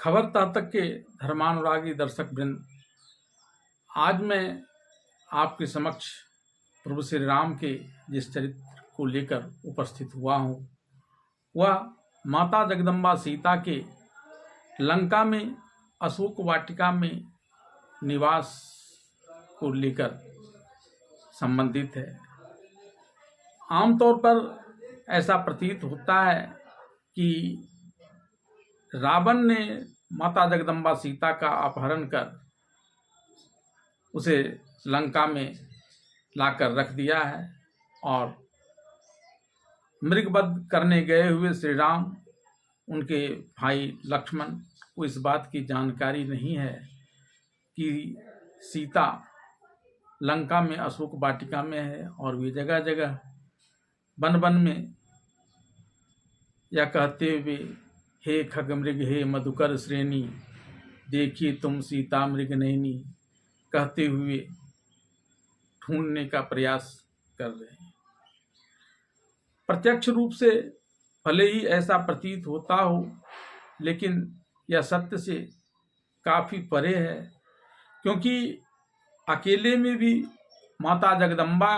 खबर तक के धर्मानुरागी दर्शक वृंद, आज मैं आपके समक्ष प्रभु श्री राम के जिस चरित्र को लेकर उपस्थित हुआ हूँ वह माता जगदम्बा सीता के लंका में अशोक वाटिका में निवास को लेकर संबंधित है। आमतौर पर ऐसा प्रतीत होता है कि रावण ने माता जगदम्बा सीता का अपहरण कर उसे लंका में लाकर रख दिया है और मृगवध करने गए हुए श्री राम, उनके भाई लक्ष्मण को इस बात की जानकारी नहीं है कि सीता लंका में अशोक वाटिका में है और वे जगह जगह वन वन में यह कहते हुए, हे खगमृग हे मधुकर श्रेणी, देखी तुम सीता मृग नैनी, कहते हुए ढूंढने का प्रयास कर रहे हैं। प्रत्यक्ष रूप से भले ही ऐसा प्रतीत होता हो, लेकिन यह सत्य से काफी परे है, क्योंकि अकेले में भी माता जगदम्बा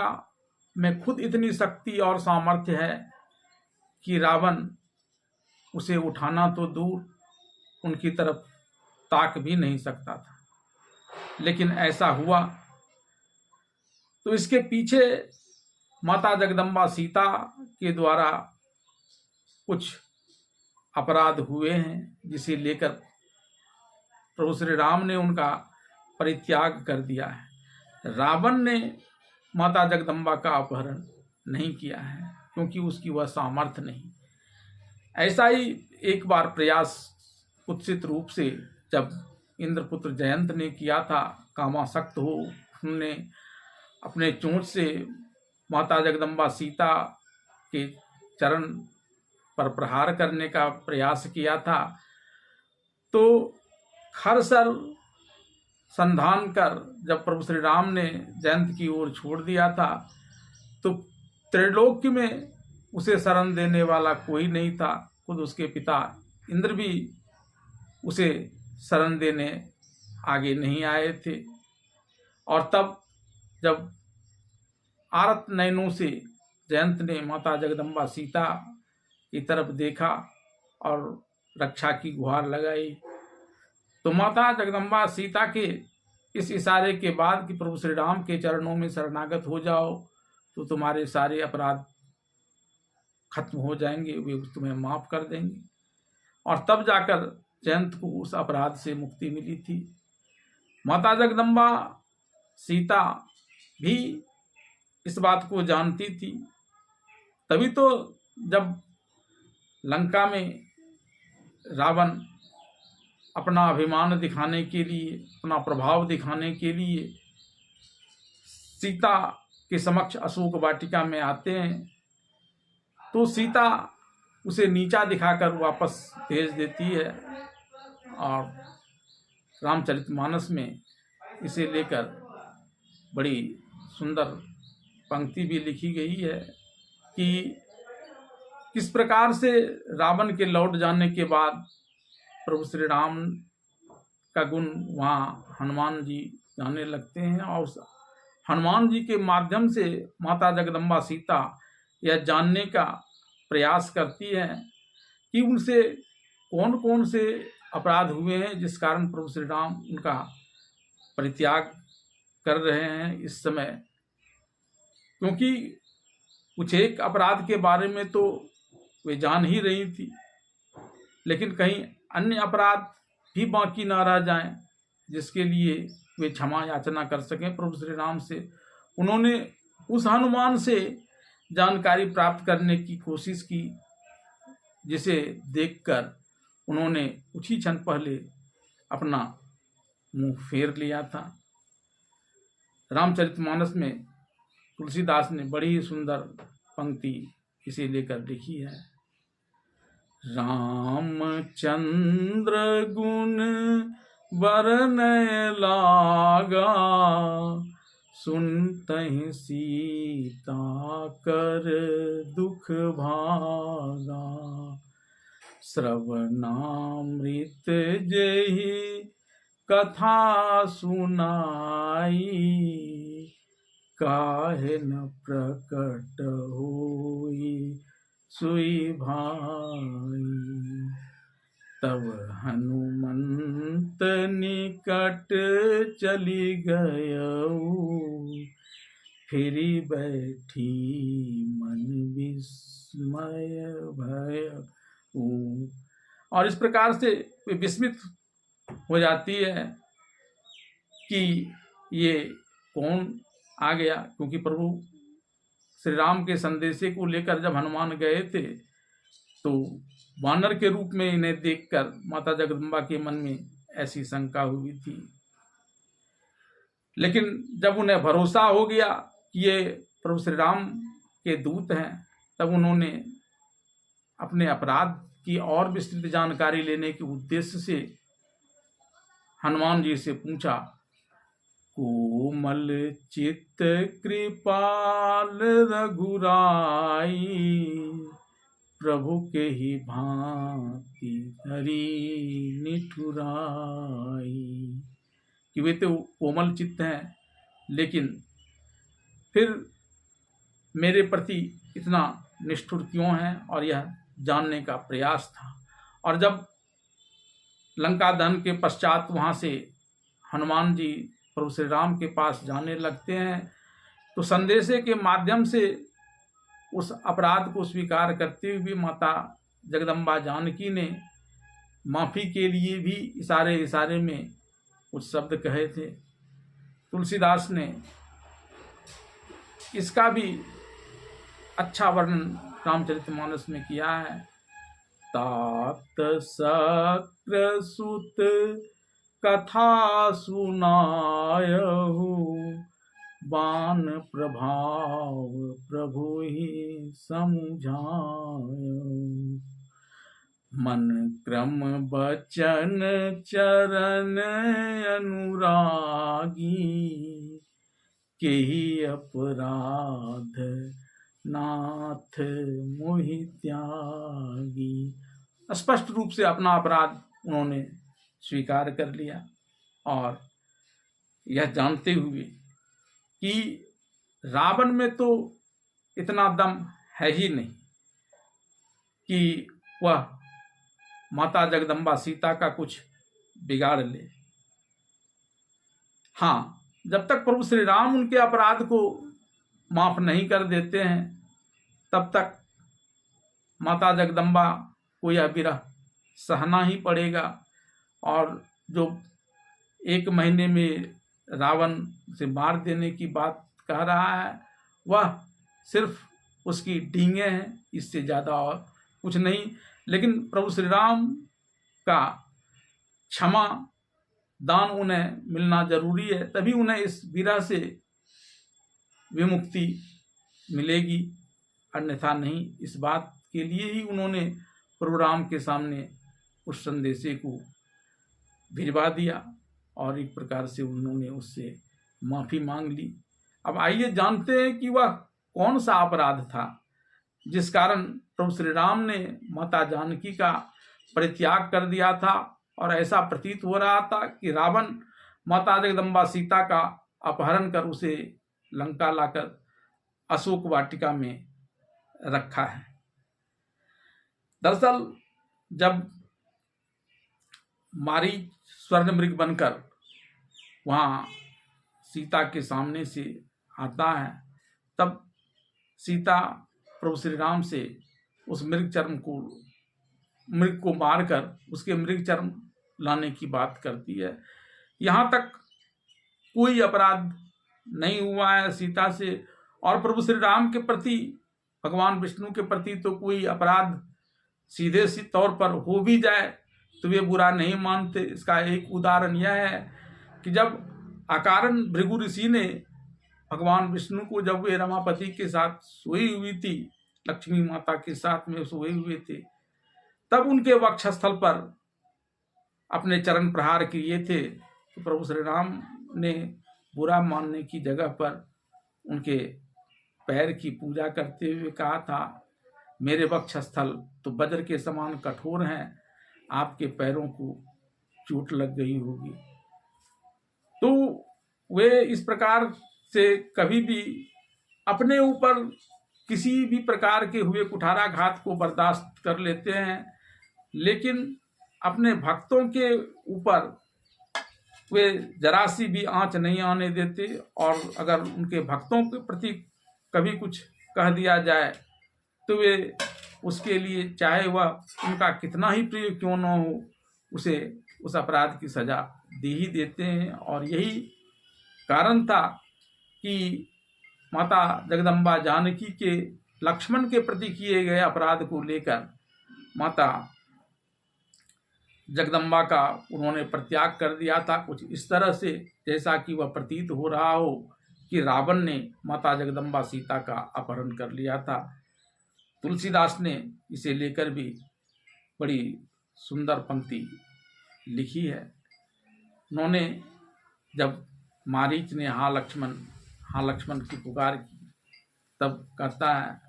में खुद इतनी शक्ति और सामर्थ्य है कि रावण उसे उठाना तो दूर उनकी तरफ ताक भी नहीं सकता था। लेकिन ऐसा हुआ तो इसके पीछे माता जगदम्बा सीता के द्वारा कुछ अपराध हुए हैं, जिसे लेकर प्रभु श्री राम ने उनका परित्याग कर दिया है। रावण ने माता जगदम्बा का अपहरण नहीं किया है, क्योंकि उसकी वह सामर्थ्य नहीं। ऐसा ही एक बार प्रयास कुत्सित रूप से जब इंद्रपुत्र जयंत ने किया था, कामासक्त हो उन्होंने अपने चोंच से माता जगदम्बा सीता के चरण पर प्रहार करने का प्रयास किया था, तो खरसर संधान कर जब प्रभु श्री राम ने जयंत की ओर छोड़ दिया था, तो त्रिलोक में उसे शरण देने वाला कोई नहीं था। खुद उसके पिता इंद्र भी उसे शरण देने आगे नहीं आए थे। और तब जब आरत नयनों से जयंत ने माता जगदम्बा सीता की तरफ देखा और रक्षा की गुहार लगाई, तो माता जगदम्बा सीता के इस इशारे के बाद कि प्रभु श्री राम के चरणों में शरणागत हो जाओ तो तुम्हारे सारे अपराध खत्म हो जाएंगे, वे तुम्हें माफ कर देंगे। और तब जाकर जयंत को उस अपराध से मुक्ति मिली थी। माता जगदम्बा सीता भी इस बात को जानती थी, तभी तो जब लंका में रावण अपना अभिमान दिखाने के लिए, अपना प्रभाव दिखाने के लिए सीता के समक्ष अशोक वाटिका में आते हैं, तो सीता उसे नीचा दिखाकर वापस भेज देती है। और रामचरितमानस में इसे लेकर बड़ी सुंदर पंक्ति भी लिखी गई है कि किस प्रकार से रावण के लौट जाने के बाद प्रभु श्री राम का गुण वहाँ हनुमान जी गाने लगते हैं, और उस हनुमान जी के माध्यम से माता जगदम्बा सीता यह जानने का प्रयास करती है कि उनसे कौन कौन से अपराध हुए हैं जिस कारण प्रभु श्री राम उनका परित्याग कर रहे हैं इस समय। क्योंकि कुछ एक अपराध के बारे में तो वे जान ही रही थी, लेकिन कहीं अन्य अपराध भी बाकी ना रह जाएं, जिसके लिए वे क्षमा याचना कर सकें प्रभु श्री राम से। उन्होंने उस हनुमान से जानकारी प्राप्त करने की कोशिश की, जिसे देखकर उन्होंने कुछ ही क्षण पहले अपना मुंह फेर लिया था। रामचरितमानस में तुलसीदास ने बड़ी ही सुंदर पंक्ति इसे लेकर लिखी है। रामचंद्र गुण बरनय लागा, सुनतहि सीता कर दुख भागा। श्रवणामृत जेहि कथा सुनाई, काहे न प्रकट होई सुई भाई। तब हनुमंत निकट चली गयऊ, फिरी बैठी मन विस्मय भयऊ। और इस प्रकार से वे विस्मित हो जाती है कि ये कौन आ गया, क्योंकि प्रभु श्री राम के संदेशे को लेकर जब हनुमान गए थे तो वानर के रूप में इन्हें देखकर माता जगदम्बा के मन में ऐसी शंका हुई थी। लेकिन जब उन्हें भरोसा हो गया कि ये प्रभु श्री राम के दूत हैं, तब उन्होंने अपने अपराध की और विस्तृत जानकारी लेने के उद्देश्य से हनुमान जी से पूछा, कोमल चित्त कृपाल रघुराई, प्रभु के ही भांति धरी निठुराई। कि वे तो कोमल चित्त हैं, लेकिन फिर मेरे प्रति इतना निष्ठुर क्यों हैं, और यह जानने का प्रयास था। और जब लंका दहन के पश्चात वहाँ से हनुमान जी प्रभु श्री राम के पास जाने लगते हैं, तो संदेशे के माध्यम से उस अपराध को स्वीकार करते हुए माता जगदम्बा जानकी ने माफी के लिए भी इशारे इशारे में कुछ शब्द कहे थे। तुलसीदास ने इसका भी अच्छा वर्णन रामचरितमानस में किया है। तात शक्र सुत कथा सुनायहु, बान प्रभाव प्रभु ही समझायहु। मन क्रम बचन चरण अनुरागी, केहि अपराध नाथ मोहि त्यागी। स्पष्ट रूप से अपना अपराध उन्होंने स्वीकार कर लिया, और यह जानते हुए कि रावण में तो इतना दम है ही नहीं कि वह माता जगदम्बा सीता का कुछ बिगाड़ ले। हाँ, जब तक प्रभु श्री राम उनके अपराध को माफ नहीं कर देते हैं, तब तक माता जगदम्बा को यह विरह सहना ही पड़ेगा। और जो 1 महीने में रावण से मार देने की बात कह रहा है, वह सिर्फ उसकी डींगे हैं, इससे ज़्यादा और कुछ नहीं। लेकिन प्रभु श्री राम का क्षमा दान उन्हें मिलना जरूरी है, तभी उन्हें इस विरह से विमुक्ति मिलेगी, अन्यथा नहीं। इस बात के लिए ही उन्होंने प्रभु राम के सामने उस संदेशे को भिजवा दिया, और एक प्रकार से उन्होंने उससे माफी मांग ली। अब आइए जानते हैं कि वह कौन सा अपराध था जिस कारण प्रभु श्री राम ने माता जानकी का परित्याग कर दिया था, और ऐसा प्रतीत हो रहा था कि रावण माता जगदम्बा सीता का अपहरण कर उसे लंका लाकर अशोक वाटिका में रखा है। दरअसल जब मारीच स्वर्ण मृग बनकर वहाँ सीता के सामने से आता है, तब सीता प्रभु श्री राम से उस मृग को मारकर उसके मृग चर्म लाने की बात करती है। यहाँ तक कोई अपराध नहीं हुआ है सीता से, और प्रभु श्री राम के प्रति, भगवान विष्णु के प्रति तो कोई अपराध सीधे तौर पर हो भी जाए तो वे बुरा नहीं मानते। इसका एक उदाहरण यह है कि जब अकारण भृगु ऋषि ने भगवान विष्णु को, जब वे रमापति के साथ सोई हुई थी, लक्ष्मी माता के साथ में सोए हुए थे, तब उनके वक्षस्थल पर अपने चरण प्रहार किए थे, तो प्रभु श्री राम ने बुरा मानने की जगह पर उनके पैर की पूजा करते हुए कहा था, मेरे वक्षस्थल तो वज्र के समान कठोर हैं, आपके पैरों को चोट लग गई होगी। तो वे इस प्रकार से कभी भी अपने ऊपर किसी भी प्रकार के हुए कुठाराघात को बर्दाश्त कर लेते हैं, लेकिन अपने भक्तों के ऊपर वे जरा सी भी आंच नहीं आने देते। और अगर उनके भक्तों के प्रति कभी कुछ कह दिया जाए तो वे उसके लिए चाहे वह उनका कितना ही प्रिय क्यों न हो, उसे उस अपराध की सजा दे ही देते हैं। और यही कारण था कि माता जगदम्बा जानकी के लक्ष्मण के प्रति किए गए अपराध को लेकर माता जगदम्बा का उन्होंने परित्याग कर दिया था। कुछ इस तरह से जैसा कि वह प्रतीत हो रहा हो कि रावण ने माता जगदम्बा सीता का अपहरण कर लिया था। तुलसीदास ने इसे लेकर भी बड़ी सुंदर पंक्ति लिखी है। उन्होंने जब मारीच ने हाँ लक्ष्मण की पुकार की, तब कहता है,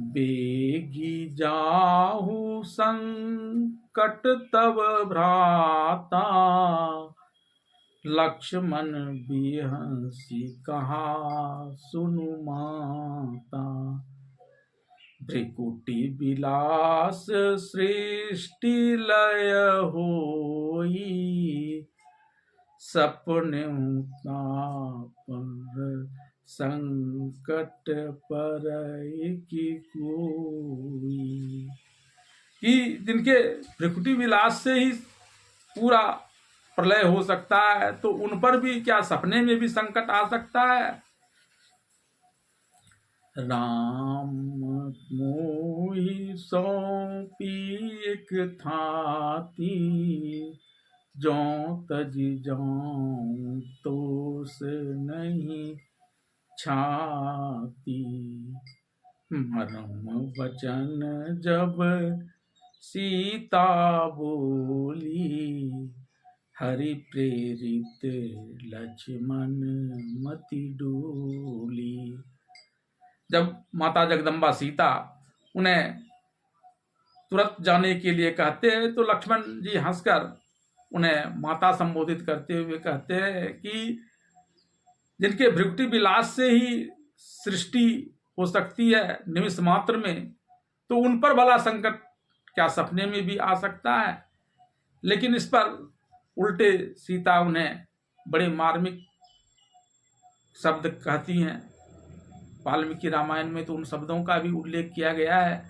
बेगी जाहु संकट तब भ्राता, लक्ष्मण बिहंसी कहा सुनु माता, भृकुटि विलास सृष्टि लय होई, सपने पर संकट पर की कोई। कि जिनके भृकुटि विलास से ही पूरा प्रलय हो सकता है, तो उन पर भी क्या सपने में भी संकट आ सकता है। राम मोहि सौंपी एक थाती, जो तजी जाऊं तो से नहीं छाती, मरम वचन जब सीता बोली, हरि प्रेरित लक्ष्मण मति डोली। जब माता जगदम्बा सीता उन्हें तुरंत जाने के लिए कहते हैं तो लक्ष्मण जी हंसकर उन्हें माता संबोधित करते हुए कहते हैं कि जिनके भृकुटि विलास से ही सृष्टि हो सकती है निमिष मात्र में, तो उन पर भला संकट क्या सपने में भी आ सकता है। लेकिन इस पर उल्टे सीता उन्हें बड़े मार्मिक शब्द कहती हैं। वाल्मीकि रामायण में तो उन शब्दों का भी उल्लेख किया गया है,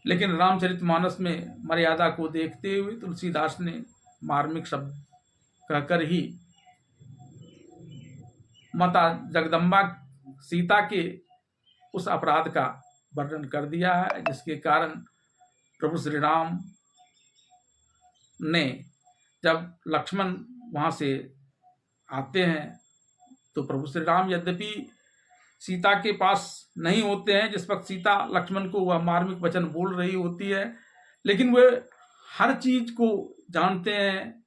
लेकिन रामचरितमानस में मर्यादा को देखते हुए तुलसीदास ने मार्मिक शब्द कहकर ही माता जगदम्बा सीता के उस अपराध का वर्णन कर दिया है, जिसके कारण प्रभु श्री राम ने जब लक्ष्मण वहां से आते हैं तो प्रभु श्री राम यद्यपि सीता के पास नहीं होते हैं जिस वक्त सीता लक्ष्मण को वह मार्मिक वचन बोल रही होती है, लेकिन वे हर चीज को जानते हैं,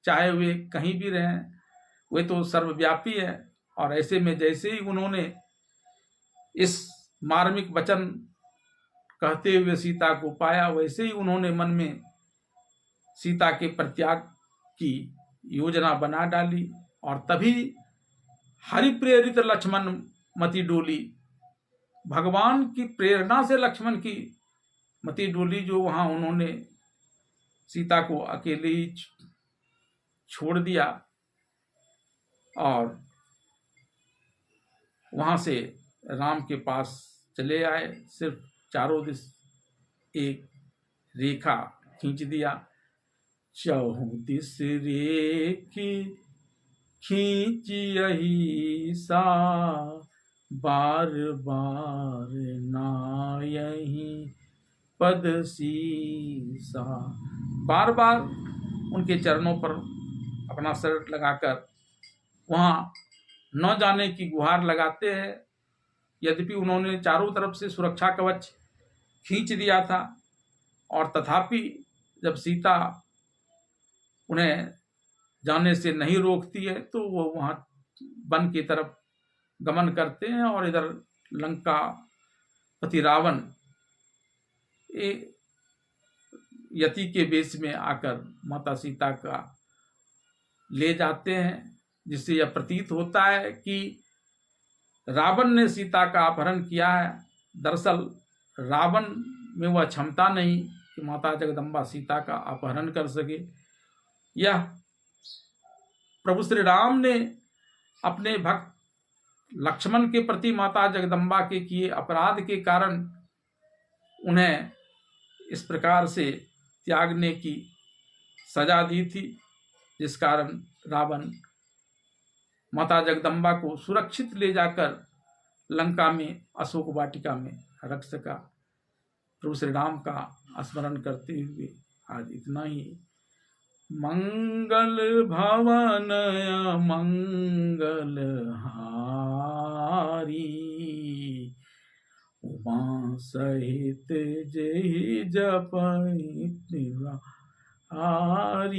चाहे वे कहीं भी रहें, वे तो सर्वव्यापी है। और ऐसे में जैसे ही उन्होंने इस मार्मिक वचन कहते हुए सीता को पाया, वैसे ही उन्होंने मन में सीता के परित्याग की योजना बना डाली। और तभी हरि प्रेरित लक्ष्मण मति डोली, भगवान की प्रेरणा से लक्ष्मण की मति डोली, जो वहां उन्होंने सीता को अकेले ही छोड़ दिया और वहां से राम के पास चले आए। सिर्फ चारों दिस एक रेखा खींच दिया, चौदिस रेखी खींच यही सा, बार बार ना यही पद सीसा। बार बार उनके चरणों पर अपना सिर लगाकर वहां न जाने की गुहार लगाते हैं। यद्यपि उन्होंने चारों तरफ से सुरक्षा कवच खींच दिया था, और तथापि जब सीता उन्हें जाने से नहीं रोकती है तो वो वहां वन की तरफ गमन करते हैं। और इधर लंका पति रावण यति के वेश में आकर माता सीता का ले जाते हैं, जिससे यह प्रतीत होता है कि रावण ने सीता का अपहरण किया है। दरअसल रावण में वह क्षमता नहीं कि माता जगदम्बा सीता का अपहरण कर सके। यह प्रभु श्री राम ने अपने भक्त लक्ष्मण के प्रति माता जगदम्बा के किए अपराध के कारण उन्हें इस प्रकार से त्यागने की सजा दी थी, जिस कारण रावण माता जगदम्बा को सुरक्षित ले जाकर लंका में अशोक वाटिका में रख सका। प्रभु श्री राम का स्मरण करते हुए आज इतना ही। मंगल भवन मंगल हारी, उमा सहित जय जपै हारी।